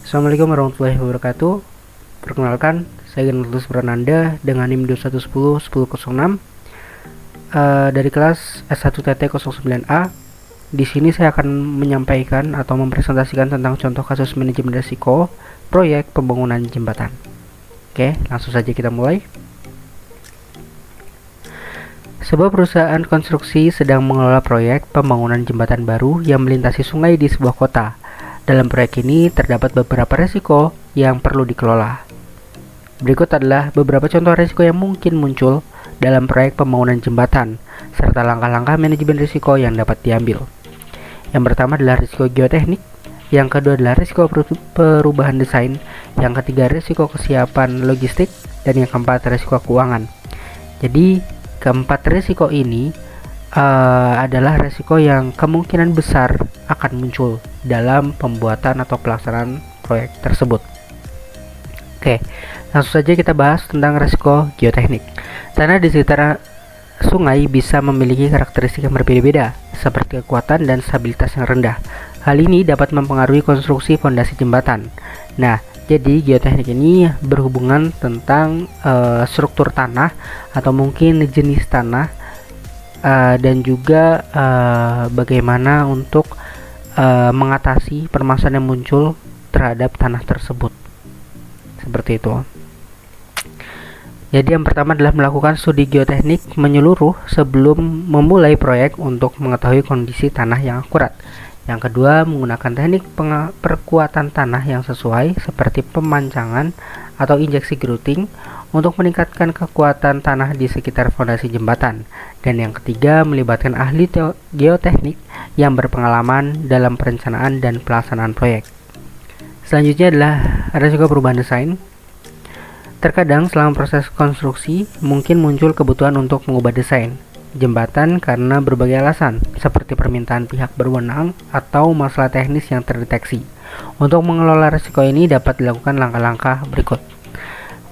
Assalamualaikum warahmatullahi wabarakatuh. Perkenalkan, saya Ignatius Prananda dengan NIM 21101006 dari kelas S1TT09A. Di sini saya akan menyampaikan atau mempresentasikan tentang contoh kasus manajemen risiko proyek pembangunan jembatan. Oke, langsung saja kita mulai. Sebuah perusahaan konstruksi sedang mengelola proyek pembangunan jembatan baru yang melintasi sungai di sebuah kota. Dalam proyek ini terdapat beberapa risiko yang perlu dikelola. Berikut adalah beberapa contoh risiko yang mungkin muncul dalam proyek pembangunan jembatan, serta langkah-langkah manajemen risiko yang dapat diambil. Yang pertama adalah risiko geoteknik, yang kedua adalah risiko perubahan desain, yang ketiga risiko kesiapan logistik, dan yang keempat risiko keuangan. Jadi, keempat risiko ini adalah risiko yang kemungkinan besar akan muncul dalam pembuatan atau pelaksanaan proyek tersebut. Oke, langsung saja kita bahas tentang risiko geoteknik. Tanah di sekitar sungai bisa memiliki karakteristik yang berbeda-beda, seperti kekuatan dan stabilitas yang rendah. Hal ini dapat mempengaruhi konstruksi fondasi jembatan. Nah, jadi geoteknik ini berhubungan tentang struktur tanah atau mungkin jenis tanah, dan juga bagaimana untuk mengatasi permasalahan yang muncul terhadap tanah tersebut. Seperti itu. Jadi yang pertama adalah melakukan studi geoteknik menyeluruh sebelum memulai proyek untuk mengetahui kondisi tanah yang akurat. Yang kedua, menggunakan teknik perkuatan tanah yang sesuai seperti pemancangan atau injeksi grouting untuk meningkatkan kekuatan tanah di sekitar fondasi jembatan. Dan yang ketiga, melibatkan ahli geoteknik yang berpengalaman dalam perencanaan dan pelaksanaan proyek. Selanjutnya adalah risiko perubahan desain. Terkadang selama proses konstruksi mungkin muncul kebutuhan untuk mengubah desain jembatan karena berbagai alasan, seperti permintaan pihak berwenang atau masalah teknis yang terdeteksi. Untuk mengelola risiko ini dapat dilakukan langkah-langkah berikut.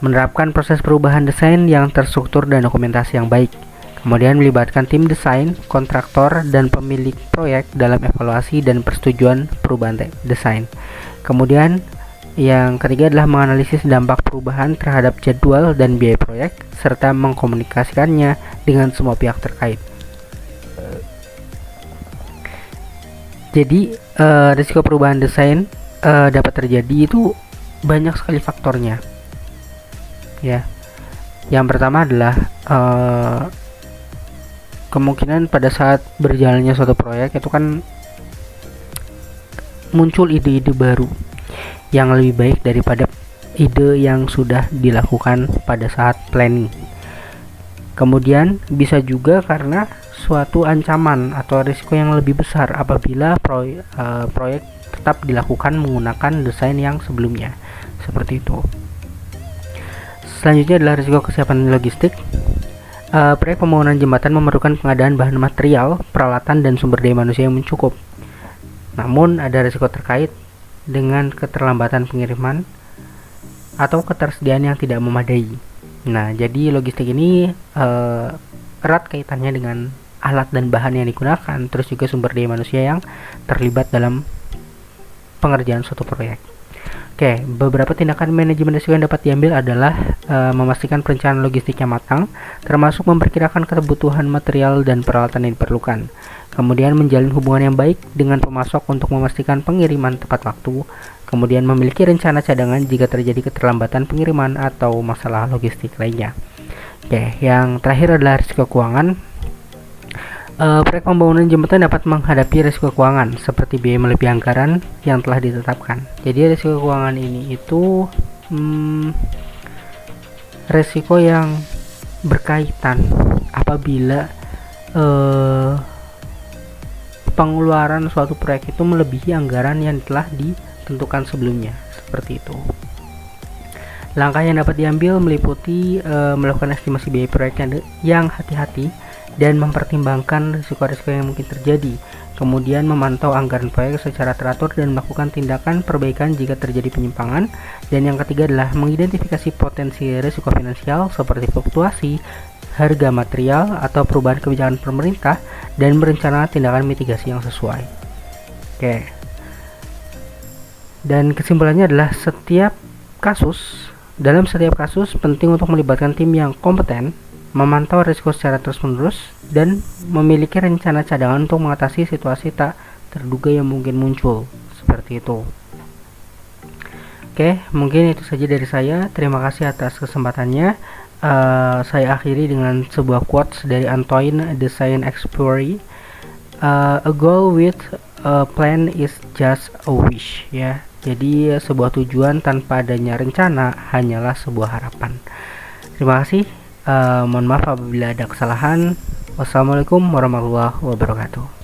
Menerapkan proses perubahan desain yang terstruktur dan dokumentasi yang baik. Kemudian melibatkan tim desain, kontraktor, dan pemilik proyek dalam evaluasi dan persetujuan perubahan desain. Kemudian yang ketiga adalah menganalisis dampak perubahan terhadap jadwal dan biaya proyek, serta mengkomunikasikannya dengan semua pihak terkait. Jadi, risiko perubahan desain dapat terjadi itu banyak sekali faktornya. Ya, yang pertama adalah kemungkinan pada saat berjalannya suatu proyek itu kan muncul ide-ide baru yang lebih baik daripada ide yang sudah dilakukan pada saat planning. Kemudian bisa juga karena suatu ancaman atau risiko yang lebih besar apabila proyek tetap dilakukan menggunakan desain yang sebelumnya. Seperti itu. Selanjutnya adalah risiko kesiapan logistik. Proyek pembangunan jembatan memerlukan pengadaan bahan material, peralatan, dan sumber daya manusia yang cukup. Namun ada risiko terkait dengan keterlambatan pengiriman atau ketersediaan yang tidak memadai. Nah, jadi logistik ini erat kaitannya dengan alat dan bahan yang digunakan, terus juga sumber daya manusia yang terlibat dalam pengerjaan suatu proyek. Oke, beberapa tindakan manajemen risiko yang dapat diambil adalah memastikan perencanaan logistiknya matang, termasuk memperkirakan kebutuhan material dan peralatan yang diperlukan. Kemudian menjalin hubungan yang baik dengan pemasok untuk memastikan pengiriman tepat waktu. Kemudian memiliki rencana cadangan jika terjadi keterlambatan pengiriman atau masalah logistik lainnya. Oke, yang terakhir adalah risiko keuangan. Proyek pembangunan jembatan dapat menghadapi risiko keuangan seperti biaya melebihi anggaran yang telah ditetapkan. Jadi risiko keuangan ini itu risiko yang berkaitan apabila pengeluaran suatu proyek itu melebihi anggaran yang telah ditentukan sebelumnya. Seperti itu. Langkah yang dapat diambil meliputi melakukan estimasi biaya proyek yang hati-hati dan mempertimbangkan risiko-risiko yang mungkin terjadi. Kemudian memantau anggaran proyek secara teratur dan melakukan tindakan perbaikan jika terjadi penyimpangan. Dan yang ketiga adalah mengidentifikasi potensi risiko finansial seperti fluktuasi harga material atau perubahan kebijakan pemerintah dan merencanakan tindakan mitigasi yang sesuai. Oke. Dan kesimpulannya adalah dalam setiap kasus penting untuk melibatkan tim yang kompeten, memantau risiko secara terus-menerus, dan memiliki rencana cadangan untuk mengatasi situasi tak terduga yang mungkin muncul. Seperti itu. Oke, mungkin itu saja dari saya. Terima kasih atas kesempatannya. Saya akhiri dengan sebuah quotes dari Antoine de Saint-Exupéry. A goal with a plan is just a wish, ya. Jadi sebuah tujuan tanpa adanya rencana hanyalah sebuah harapan. Terima kasih. Mohon maaf apabila ada kesalahan. Wassalamualaikum warahmatullahi wabarakatuh.